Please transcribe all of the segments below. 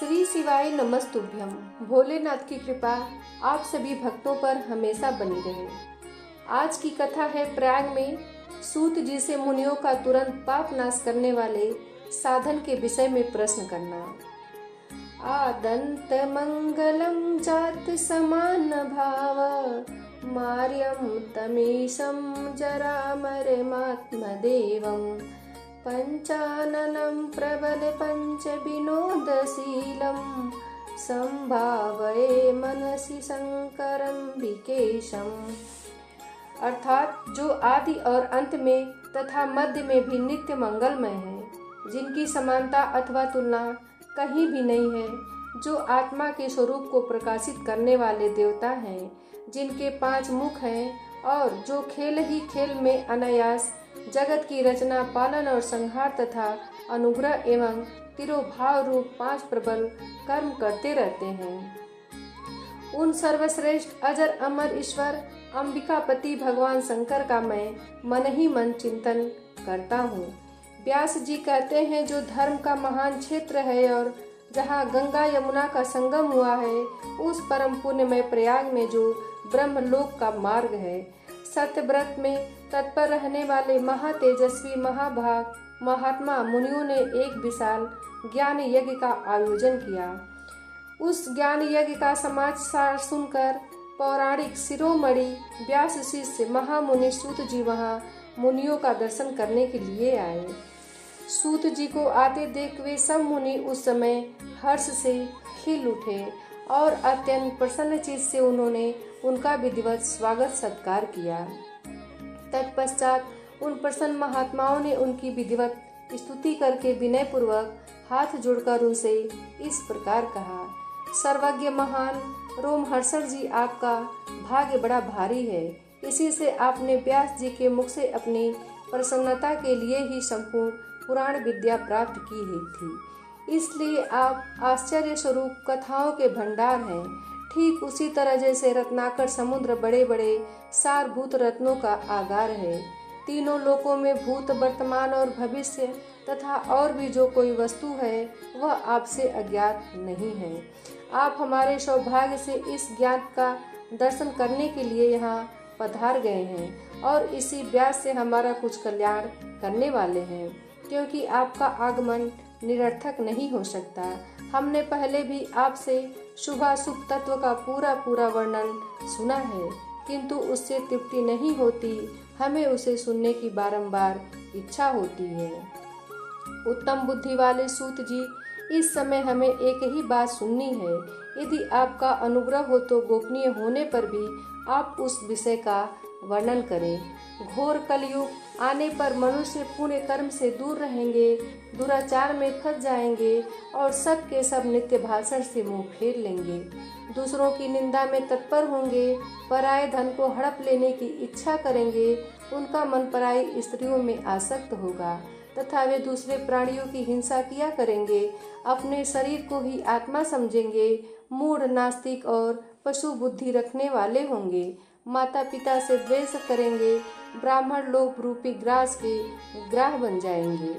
श्री शिवाय नमस्तुभ्यम। भोलेनाथ की कृपा आप सभी भक्तों पर हमेशा बनी रहे। आज की कथा है प्रयाग में सूत जी से मुनियों का तुरंत पाप नाश करने वाले साधन के विषय में प्रश्न करना। आदंत मंगलम जात समान भाव मार्यम तमीशम जरामरमात्मदेवम पंचाननं प्रबल पंच विनोदशीलं संभावये मनसि शंकरं विकेशम। अर्थात जो आदि और अंत में तथा मध्य में भी नित्य मंगलमय है, जिनकी समानता अथवा तुलना कहीं भी नहीं है, जो आत्मा के स्वरूप को प्रकाशित करने वाले देवता हैं, जिनके 5 मुख हैं और जो खेल ही खेल में अनायास जगत की रचना, पालन और संहार तथा अनुग्रह एवं तिरोभाव रूप 5 प्रबल कर्म करते रहते हैं, उन सर्वश्रेष्ठ अजर अमर ईश्वर अंबिकापति भगवान शंकर का मैं मन ही मन चिंतन करता हूँ। व्यास जी कहते हैं, जो धर्म का महान क्षेत्र है और जहाँ गंगा यमुना का संगम हुआ है, उस परम पुण्यमय प्रयाग में जो ब्रह्मलोक का मार्ग है, सत्यव्रत में तत्पर रहने वाले महातेजस्वी महाभाग महात्मा मुनियों ने एक विशाल ज्ञान यज्ञ का आयोजन किया। उस ज्ञान यज्ञ का समाचार सुनकर पौराणिक शिरोमणि व्यास शिष्य महामुनि सूत जी वहां मुनियों का दर्शन करने के लिए आए। सूत जी को आते देख वे सब मुनि उस समय हर्ष से खिल उठे और अत्यंत प्रसन्न चित्त से उन्होंने उनका विधिवत स्वागत सत्कार किया। तत्पश्चात उन प्रसन्न महात्माओं ने उनकी विधिवत स्तुति करके विनय पूर्वक हाथ जोड़कर उनसे इस प्रकार कहा। सर्वज्ञ महान रोमहर्षण जी, आपका भाग्य बड़ा भारी है। इसी से आपने व्यास जी के मुख से अपनी प्रसन्नता के लिए ही संपूर्ण पुराण विद्या प्राप्त की ही थी। इसलिए आप आश्चर्य स्वरूप कथाओं के भंडार हैं। ठीक उसी तरह जैसे रत्नाकर समुद्र बड़े बड़े सारभूत रत्नों का आगार है। तीनों लोकों में भूत, वर्तमान और भविष्य तथा और भी जो कोई वस्तु है, वह आपसे अज्ञात नहीं है। आप हमारे सौभाग्य से इस ज्ञान का दर्शन करने के लिए यहाँ पधार गए हैं और इसी व्यास से हमारा कुछ कल्याण करने वाले हैं, क्योंकि आपका आगमन निरर्थक नहीं हो सकता। हमने पहले भी आपसे शुभाशुभ तत्व का पूरा वर्णन सुना है, किंतु उससे तृप्ति नहीं होती। हमें उसे सुनने की बारंबार इच्छा होती है। उत्तम बुद्धि वाले सूत जी, इस समय हमें एक ही बात सुननी है। यदि आपका अनुग्रह हो तो गोपनीय होने पर भी आप उस विषय का वर्णन करें। घोर कलयुग आने पर मनुष्य पुण्य कर्म से दूर रहेंगे, दुराचार में फंस जाएंगे और सब के सब नित्य भाषण से मुंह फेर लेंगे, दूसरों की निंदा में तत्पर होंगे, पराये धन को हड़प लेने की इच्छा करेंगे, उनका मन पराई स्त्रियों में आसक्त होगा तथा वे दूसरे प्राणियों की हिंसा किया करेंगे, अपने शरीर को ही आत्मा समझेंगे, मूढ़, नास्तिक और पशु बुद्धि रखने वाले होंगे, माता पिता से द्वेष करेंगे, ब्राह्मण लोभ रूपी ग्रास के ग्राह बन जाएंगे,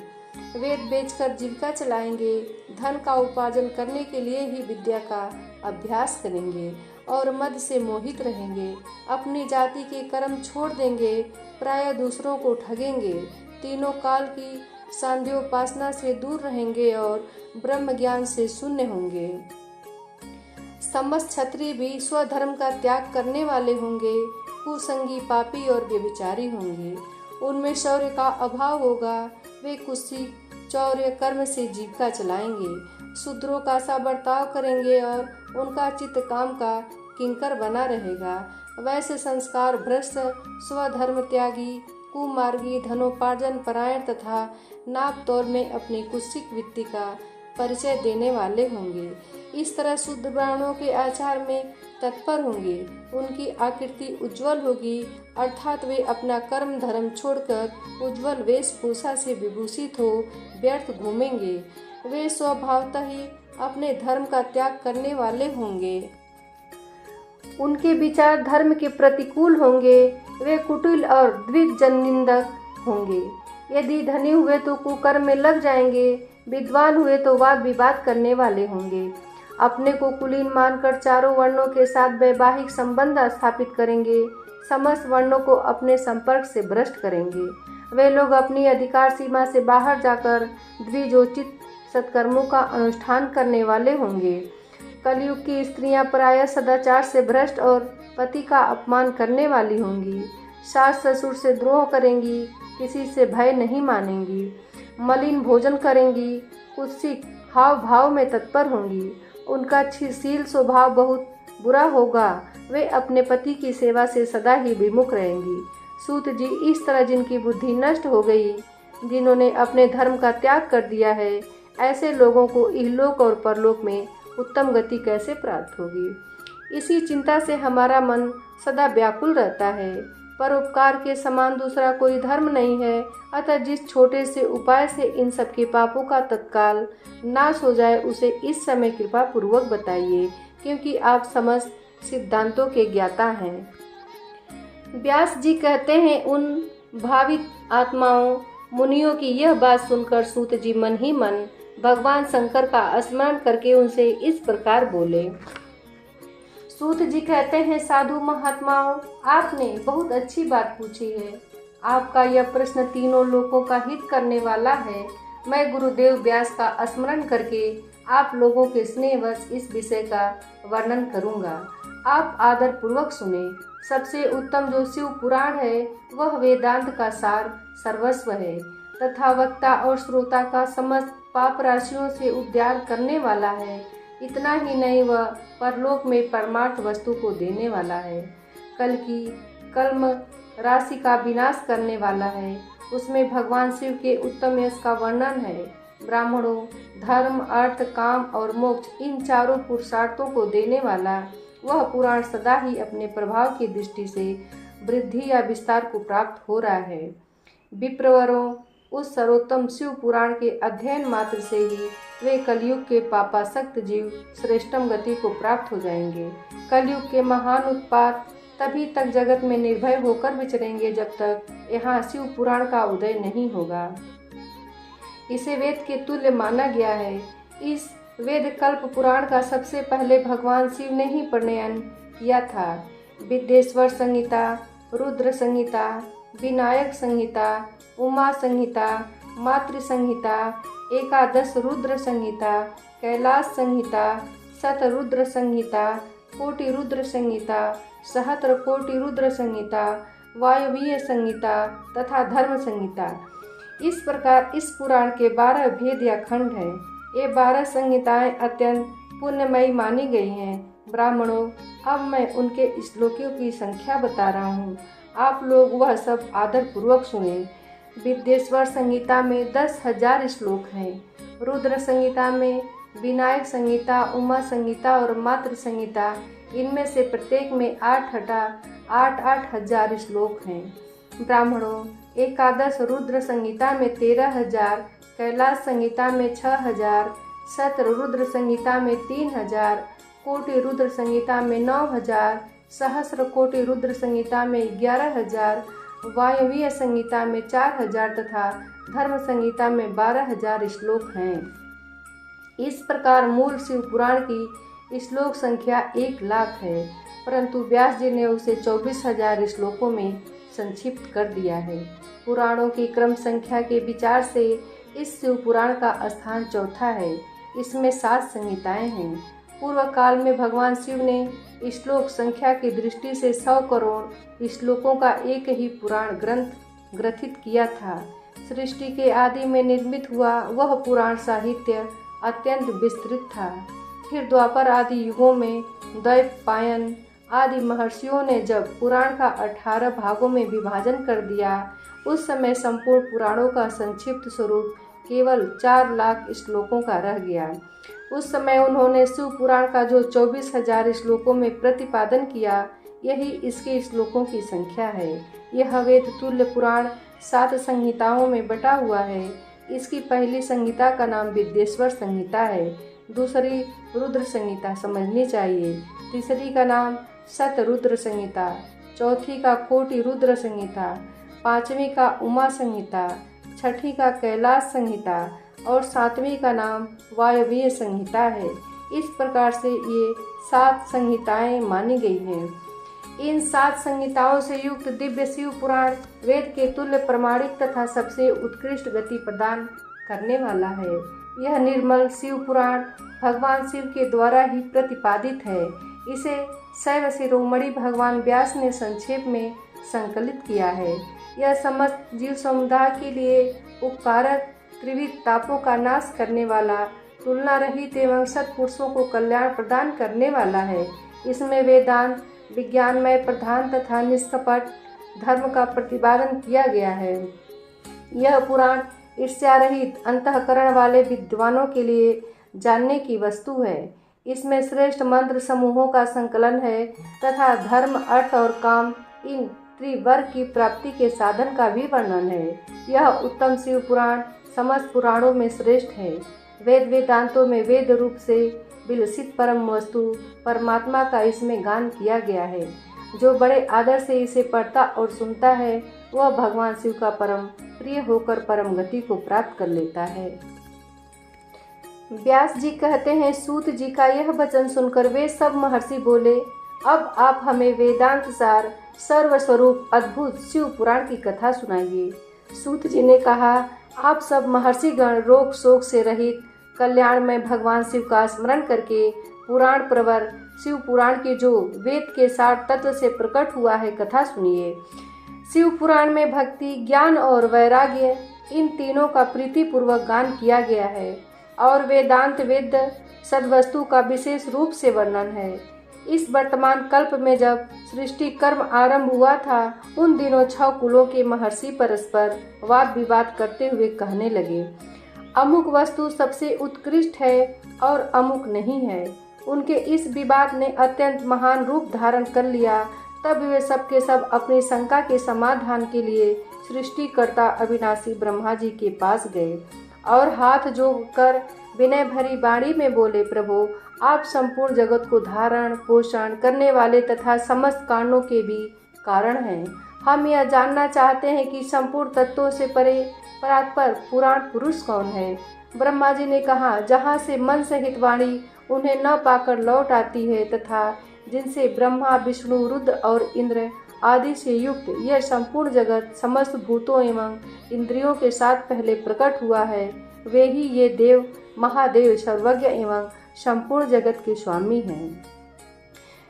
वेद बेचकर जीविका चलाएंगे, धन का उपार्जन करने के लिए ही विद्या का अभ्यास करेंगे और मद से मोहित रहेंगे, अपनी जाति के कर्म छोड़ देंगे, प्राय दूसरों को ठगेंगे, तीनों काल की सांध्योपासना से दूर रहेंगे और ब्रह्म ज्ञान से शून्य होंगे। समस्त क्षत्रिय भी स्वधर्म का त्याग करने वाले होंगे, कुसंगी, पापी और व्यभिचारी होंगे, उनमें शौर्य का अभाव होगा, वे कुत्सित चौर्य कर्म से जीविका चलाएंगे, शूद्रों का सा बर्ताव करेंगे और उनका चित्त काम का किंकर बना रहेगा। वैसे संस्कार भ्रष्ट, स्वधर्म त्यागी, कुमार्गी, धनोपार्जन परायण तथा नाप तौल में अपनी कुत्सित वृत्ति का परिचय देने वाले होंगे। इस तरह शुद्ध ब्राह्मणों के आचार में तत्पर होंगे, उनकी आकृति उज्जवल होगी, अर्थात वे अपना कर्म धर्म छोड़कर उज्जवल वेशभूषा से विभूषित हो व्यर्थ घूमेंगे। वे स्वभावतः ही अपने धर्म का त्याग करने वाले होंगे, उनके विचार धर्म के प्रतिकूल होंगे, वे कुटिल और द्विज जन निंदक होंगे। यदि धनी हुए तो कुकर्म में लग जाएंगे, विद्वान हुए तो वाद विवाद करने वाले होंगे। अपने को कुलीन मानकर चारों वर्णों के साथ वैवाहिक संबंध स्थापित करेंगे। समस्त वर्णों को अपने संपर्क से भ्रष्ट करेंगे। वे लोग अपनी अधिकार सीमा से बाहर जाकर द्विजोचित सत्कर्मों का अनुष्ठान करने वाले होंगे। कलयुग की स्त्रियां प्रायः सदाचार से भ्रष्ट और पति का अपमान करने वाली होंगी। सास ससुर से द्रोह करेंगी, किसी से भय नहीं मानेंगी, मलिन भोजन करेंगी, कुत्सित हाव भाव में तत्पर होंगी। उनका शील स्वभाव बहुत बुरा होगा। वे अपने पति की सेवा से सदा ही विमुख रहेंगी। सूत जी, इस तरह जिनकी बुद्धि नष्ट हो गई, जिन्होंने अपने धर्म का त्याग कर दिया है, ऐसे लोगों को इहलोक और परलोक में उत्तम गति कैसे प्राप्त होगी। इसी चिंता से हमारा मन सदा व्याकुल रहता है। परोपकार के समान दूसरा कोई धर्म नहीं है। अतः जिस छोटे से उपाय से इन सबके पापों का तत्काल नाश हो जाए, उसे इस समय कृपा पूर्वक बताइए, क्योंकि आप समस्त सिद्धांतों के ज्ञाता हैं। व्यास जी कहते हैं, उन भावित आत्माओं मुनियों की यह बात सुनकर सूत जी मन ही मन भगवान शंकर का स्मरण करके उनसे इस प्रकार बोले। सूत जी कहते हैं, साधु महात्माओं, आपने बहुत अच्छी बात पूछी है। आपका यह प्रश्न तीनों लोगों का हित करने वाला है। मैं गुरुदेव व्यास का स्मरण करके आप लोगों के स्नेहवश इस विषय का वर्णन करूंगा। आप आदर पूर्वक सुने। सबसे उत्तम जो शिव पुराण है, वह वेदांत का सार सर्वस्व है तथा वक्ता और श्रोता का समस्त पाप राशियों से उद्धार करने वाला है। इतना ही नहीं, वह परलोक में परमार्थ वस्तु को देने वाला है। कल की कल्म राशि का विनाश करने वाला है। उसमें भगवान शिव के उत्तम यश का वर्णन है। ब्राह्मणों, धर्म, अर्थ, काम और मोक्ष, इन चारों पुरुषार्थों को देने वाला वह पुराण सदा ही अपने प्रभाव की दृष्टि से वृद्धि या विस्तार को प्राप्त हो रहा है। विप्रवरों, उस सर्वोत्तम शिव पुराण के अध्ययन मात्र से ही वे कलयुग के पापासक्त जीव श्रेष्ठम गति को प्राप्त हो जाएंगे। कलयुग के महान उत्पात तभी तक जगत में निर्भय होकर विचरेंगे जब तक यहाँ शिव पुराण का उदय नहीं होगा। इसे वेद के तुल्य माना गया है। इस वेद कल्प पुराण का सबसे पहले भगवान शिव ने ही प्रणयन किया था। विद्येश्वर संहिता, रुद्र संहिता, विनायक संहिता, उमा संहिता, मातृ संहिता, एकादश रुद्र संहिता, कैलाश संहिता, शतरुद्र संहिता, कोटि रुद्र संहिता, सहस्त्र कोटि रुद्र संहिता, वायवीय संहिता तथा धर्म संहिता। इस प्रकार इस पुराण के 12 भेद या खंड हैं। ये 12 संहिताएं अत्यंत पुण्यमयी मानी गई हैं। ब्राह्मणों, अब मैं उनके श्लोकों की संख्या बता रहा हूँ। आप लोग वह सब आदर पूर्वक सुने। विद्येश्वर संहिता में 10,000 श्लोक हैं। रुद्र संहिता में, विनायक संहिता, उमा संहिता और मातृ संहिता, इनमें से प्रत्येक में 8 हजार श्लोक हैं। ब्राह्मणों, एकादश रुद्र संहिता में 13,000, कैलाश संहिता में 6,000, शत्र रुद्र संहिता में 3,000, कोटि रुद्र संहिता में 9,000, सहस्र कोटि रुद्र संहिता में 11,000, वायवीय संहिता में 4,000 तथा धर्म संहिता में 12,000 श्लोक हैं। इस प्रकार मूल शिव पुराण की श्लोक संख्या 1,00,000 है, परंतु व्यास जी ने उसे 24,000 श्लोकों में संक्षिप्त कर दिया है। पुराणों की क्रम संख्या के विचार से इस शिव पुराण का स्थान चौथा है। इसमें 7 संहिताएं हैं। पूर्व काल में भगवान शिव ने श्लोक संख्या की दृष्टि से 100 करोड़ श्लोकों का एक ही पुराण ग्रंथ ग्रथित किया था। सृष्टि के आदि में निर्मित हुआ वह पुराण साहित्य अत्यंत विस्तृत था। फिर द्वापर आदि युगों में द्वैपायन आदि महर्षियों ने जब पुराण का 18 भागों में विभाजन कर दिया, उस समय संपूर्ण पुराणों का संक्षिप्त स्वरूप केवल 4,00,000 श्लोकों का रह गया। उस समय उन्होंने शिव पुराण का जो 24,000 श्लोकों में प्रतिपादन किया, यही इसके श्लोकों की संख्या है। यह वेद तुल्य पुराण 7 संहिताओं में बटा हुआ है। इसकी पहली संहिता का नाम विद्येश्वर संहिता है, दूसरी रुद्र संहिता समझनी चाहिए, तीसरी का नाम शतरुद्र संहिता, चौथी का कोटि रुद्र संहिता, 5वीं का उमा संहिता, 6ठी का कैलाश संहिता, और 7वीं का नाम वायवीय संहिता है। इस प्रकार से ये 7 संहिताएं मानी गई हैं। इन 7 संहिताओं से युक्त दिव्य शिव पुराण वेद के तुल्य प्रमाणिक तथा सबसे उत्कृष्ट गति प्रदान करने वाला है। यह निर्मल शिव पुराण भगवान शिव के द्वारा ही प्रतिपादित है। इसे शैव शिरोमणि भगवान व्यास ने संक्षेप में संकलित किया है। यह समस्त जीव समुदाय के लिए उपकारक, त्रिविध तापों का नाश करने वाला, तुलना रहित एवं सत्पुरुषों को कल्याण प्रदान करने वाला है। इसमें वेदांत, विज्ञानमय प्रधान तथा निष्कपट धर्म का प्रतिपादन किया गया है। यह पुराण ईर्ष्या रहित अंतःकरण वाले विद्वानों के लिए जानने की वस्तु है। इसमें श्रेष्ठ मंत्र समूहों का संकलन है तथा धर्म, अर्थ और काम इन त्रिवर्ग की प्राप्ति के साधन का भी वर्णन है। यह उत्तम शिव पुराण समस्त पुराणों में श्रेष्ठ है। वेद वेदांतों में वेद रूप से विलसित परम वस्तु परमात्मा का इसमें गान किया गया है। जो बड़े आदर से इसे पढ़ता और सुनता है वह भगवान शिव का परम प्रिय होकर परम गति को प्राप्त कर लेता है। व्यास जी कहते हैं, सूत जी का यह वचन सुनकर वे सब महर्षि बोले, अब आप हमें वेदांत सार सर्वस्वरूप अद्भुत शिव पुराण की कथा सुनाइए। सूत जी ने कहा, आप सब महर्षिगण रोग शोक से रहित कल्याण में भगवान शिव का स्मरण करके पुराण प्रवर शिव पुराण के जो वेद के सार तत्व से प्रकट हुआ है कथा सुनिए। शिव पुराण में भक्ति, ज्ञान और वैराग्य इन तीनों का प्रीतिपूर्वक गान किया गया है और वेदांत वेद सद्वस्तु का विशेष रूप से वर्णन है। इस वर्तमान कल्प में जब सृष्टि कर्म आरंभ हुआ था उन दिनों 6 कुलों के महर्षि परस्पर वाद विवाद करते हुए कहने लगे, अमुक वस्तु सबसे उत्कृष्ट है और अमुक नहीं है। उनके इस विवाद ने अत्यंत महान रूप धारण कर लिया। तब वे सब के सब अपनी शंका के समाधान के लिए सृष्टिकर्ता अविनाशी ब्रह्मा जी के पास गए और हाथ जोड़कर विनय भरी वाणी में बोले, प्रभु आप संपूर्ण जगत को धारण पोषण करने वाले तथा समस्त कारणों के भी कारण हैं। हम यह जानना चाहते हैं कि संपूर्ण तत्वों से परे परात्पर पुराण पुरुष कौन है। ब्रह्मा जी ने कहा, जहाँ से मन सहित वाणी उन्हें न पाकर लौट आती है तथा जिनसे ब्रह्मा विष्णु रुद्र और इंद्र आदि से युक्त यह संपूर्ण जगत समस्त भूतों एवं इंद्रियों के साथ पहले प्रकट हुआ है, वे ही ये देव महादेव सर्वज्ञ एवं संपूर्ण जगत के स्वामी हैं।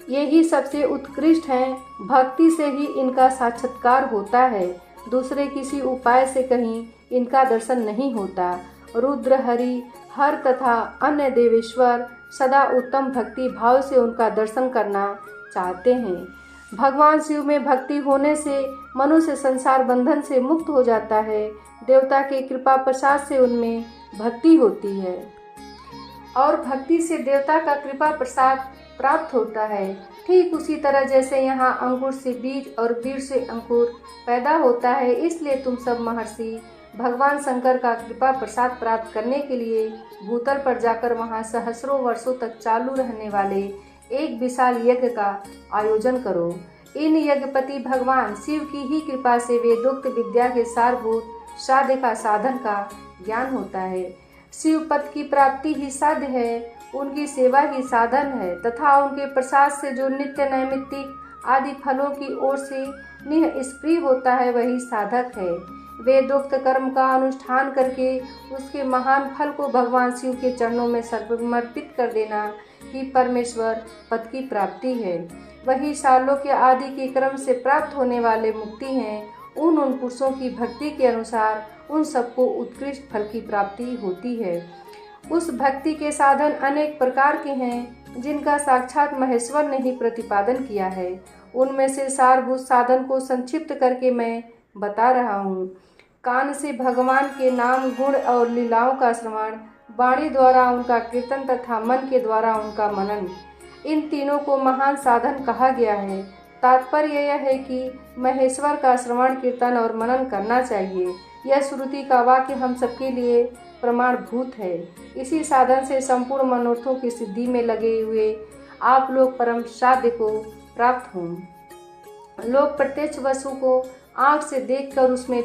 ये ही सबसे उत्कृष्ट हैं। भक्ति से ही इनका साक्षात्कार होता है, दूसरे किसी उपाय से कहीं इनका दर्शन नहीं होता। रुद्र, हरि, हर तथा अन्य देवेश्वर सदा उत्तम भक्ति भाव से उनका दर्शन करना चाहते हैं। भगवान शिव में भक्ति होने से मनुष्य संसार बंधन से मुक्त हो जाता है। देवता के कृपा प्रसाद से उनमें भक्ति होती है और भक्ति से देवता का कृपा प्रसाद प्राप्त होता है। ठीक उसी तरह जैसे यहाँ अंकुर से बीज और बीज से अंकुर पैदा होता है, इसलिए तुम सब महर्षि भगवान शंकर का कृपा प्रसाद प्राप्त करने के लिए भूतल पर जाकर वहाँ सहस्रों वर्षों तक चालू रहने वाले एक विशाल यज्ञ का आयोजन करो। इन यज्ञपति भगवान शिव की ही कृपा से वेदोक्त विद्या के सारभूत साध्य का साधन का ज्ञान होता है। शिव पद की प्राप्ति ही साध्य है, उनकी सेवा ही साधन है तथा उनके प्रसाद से जो नित्य नैमित्तिक आदि फलों की ओर से निःस्पृह होता है वही साधक है। वेदोक्त कर्म का अनुष्ठान करके उसके महान फल को भगवान शिव के चरणों में समर्पित कर देना ही परमेश्वर पद की प्राप्ति है। वही सालोक्य आदि के क्रम से प्राप्त होने वाले मुक्ति हैं। उन पुरुषों की भक्ति के अनुसार उन सबको उत्कृष्ट फल की प्राप्ति होती है। उस भक्ति के साधन अनेक प्रकार के हैं जिनका साक्षात महेश्वर ने ही प्रतिपादन किया है। उनमें से सारभूत साधन को संक्षिप्त करके मैं बता रहा हूँ। कान से भगवान के नाम गुण और लीलाओं का श्रवण, वाणी द्वारा उनका कीर्तन तथा मन के द्वारा उनका मनन, इन तीनों को महान साधन कहा गया है। तात्पर्य यह है कि महेश्वर का श्रवण कीर्तन और मनन करना चाहिए। यह श्रुति का वाक्य हम सबके लिए प्रमाणभूत है। इसी साधन से संपूर्ण मनोरथों की सिद्धि में लगे हुए आप लोग परम साध्य को प्राप्त हों। लोग प्रत्यक्ष वस्तु को आँख से देखकर उसमें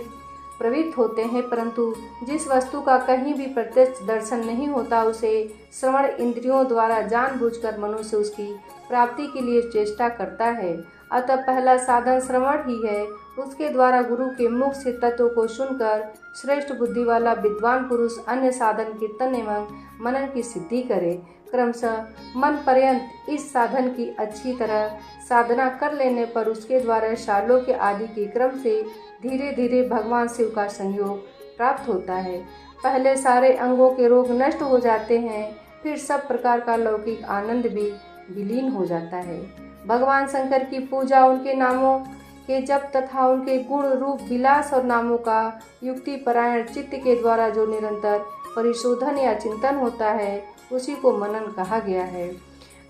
प्रवृत्त होते हैं, परंतु जिस वस्तु का कहीं भी प्रत्यक्ष दर्शन नहीं होता उसे श्रवण इंद्रियों द्वारा जानबूझकर मनुष्य उसकी प्राप्ति के लिए चेष्टा करता है। अतः पहला साधन श्रवण ही है। उसके द्वारा गुरु के मुख से तत्व को सुनकर श्रेष्ठ बुद्धि वाला विद्वान पुरुष अन्य साधन कीर्तन एवं मनन की सिद्धि करे। क्रमशः मन पर्यंत इस साधन की अच्छी तरह साधना कर लेने पर उसके द्वारा शालोक्य आदि के क्रम से धीरे धीरे भगवान शिव का संयोग प्राप्त होता है। पहले सारे अंगों के रोग नष्ट हो जाते हैं, फिर सब प्रकार का लौकिक आनंद भी विलीन हो जाता है। भगवान शंकर की पूजा, उनके नामों के जप तथा उनके गुण रूप विलास और नामों का युक्ति परायण चित्त के द्वारा जो निरंतर परिशोधन या चिंतन होता है उसी को मनन कहा गया है।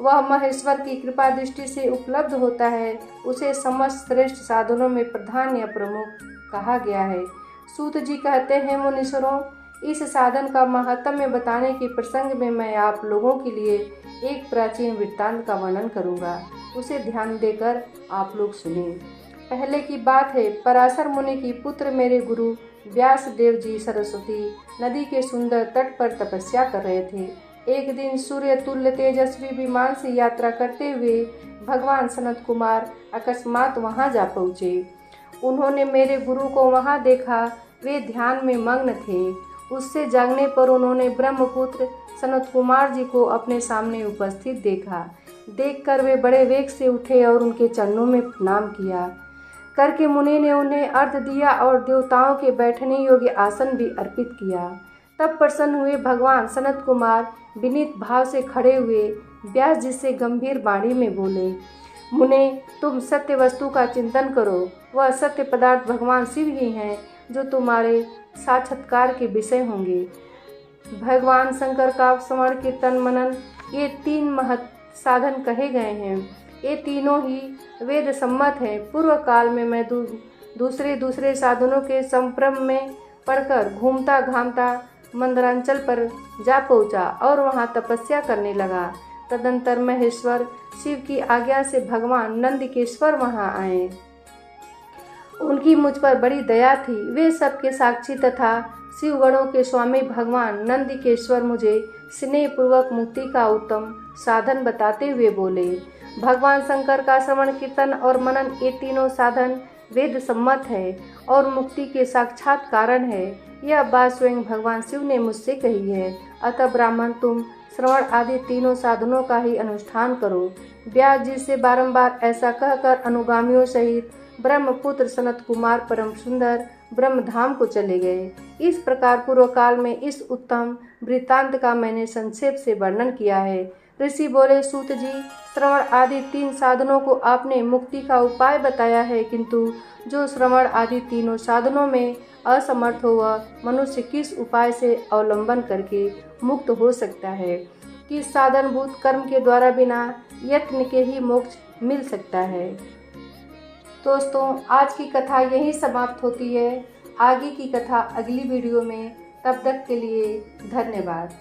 वह महेश्वर की कृपा दृष्टि से उपलब्ध होता है, उसे समस्त श्रेष्ठ साधनों में प्रधान या प्रमुख कहा गया है। सूत जी कहते हैं, मुनीश्वरों, इस साधन का महात्म्य बताने के प्रसंग में मैं आप लोगों के लिए एक प्राचीन वृत्तांत का वर्णन करूंगा, उसे ध्यान देकर आप लोग सुनिए। पहले की बात है, पराशर मुनि की पुत्र मेरे गुरु व्यास देव जी सरस्वती नदी के सुंदर तट पर तपस्या कर रहे थे। एक दिन सूर्य तुल्य तेजस्वी विमान से यात्रा करते हुए भगवान सनत कुमार अकस्मात वहां जा पहुँचे। उन्होंने मेरे गुरु को वहां देखा। वे ध्यान में मग्न थे। उससे जागने पर उन्होंने ब्रह्मपुत्र सनत कुमार जी को अपने सामने उपस्थित देखा। देखकर वे बड़े वेग से उठे और उनके चरणों में प्रणाम किया। करके मुनि ने उन्हें अर्घ्य दिया और देवताओं के बैठने योग्य आसन भी अर्पित किया। तब प्रसन्न हुए भगवान सनत कुमार विनीत भाव से खड़े हुए व्यास जी से गंभीर वाणी में बोले, मुने, तुम सत्य वस्तु का चिंतन करो। वह सत्य पदार्थ भगवान शिव ही हैं जो तुम्हारे साक्षात्कार के विषय होंगे। भगवान शंकर का श्रवण कीर्तन मनन ये 3 महत् साधन कहे गए हैं। ये तीनों ही वेद सम्मत हैं। पूर्व काल में मैं दूसरे साधनों के संप्रम में पढ़कर घूमता घामता मंदरांचल पर जा पहुंचा और वहां तपस्या करने लगा। तदंतर महेश्वर शिव की आज्ञा से भगवान नंदिकेश्वर वहां आए। उनकी मुझ पर बड़ी दया थी। वे सबके साक्षी तथा शिवगणों के स्वामी भगवान नंदिकेश्वर मुझे स्नेहपूर्वक मुक्ति का उत्तम साधन बताते हुए बोले, भगवान शंकर का श्रवण कीर्तन और मनन ये तीनों साधन वेद सम्मत है और मुक्ति के साक्षात कारण है। यह बात स्वयं भगवान शिव ने मुझसे कही है। अतः ब्राह्मण, तुम श्रवण आदि तीनों साधनों का ही अनुष्ठान करो। व्यास जी से बारंबार ऐसा कहकर अनुगामियों सहित ब्रह्मपुत्र सनत कुमार परम सुंदर ब्रह्मधाम को चले गए। इस प्रकार पूर्व काल में इस उत्तम वृत्तांत का मैंने संक्षेप से वर्णन किया है। ऋषि बोले, सूत जी, श्रवण आदि 3 साधनों को आपने मुक्ति का उपाय बताया है, किंतु जो श्रवण आदि तीनों साधनों में असमर्थ हो वह मनुष्य किस उपाय से अवलंबन करके मुक्त हो सकता है? किस साधनभूत कर्म के द्वारा बिना यत्न के ही मोक्ष मिल सकता है? दोस्तों, आज की कथा यहीं समाप्त होती है। आगे की कथा अगली वीडियो में। तब तक के लिए धन्यवाद।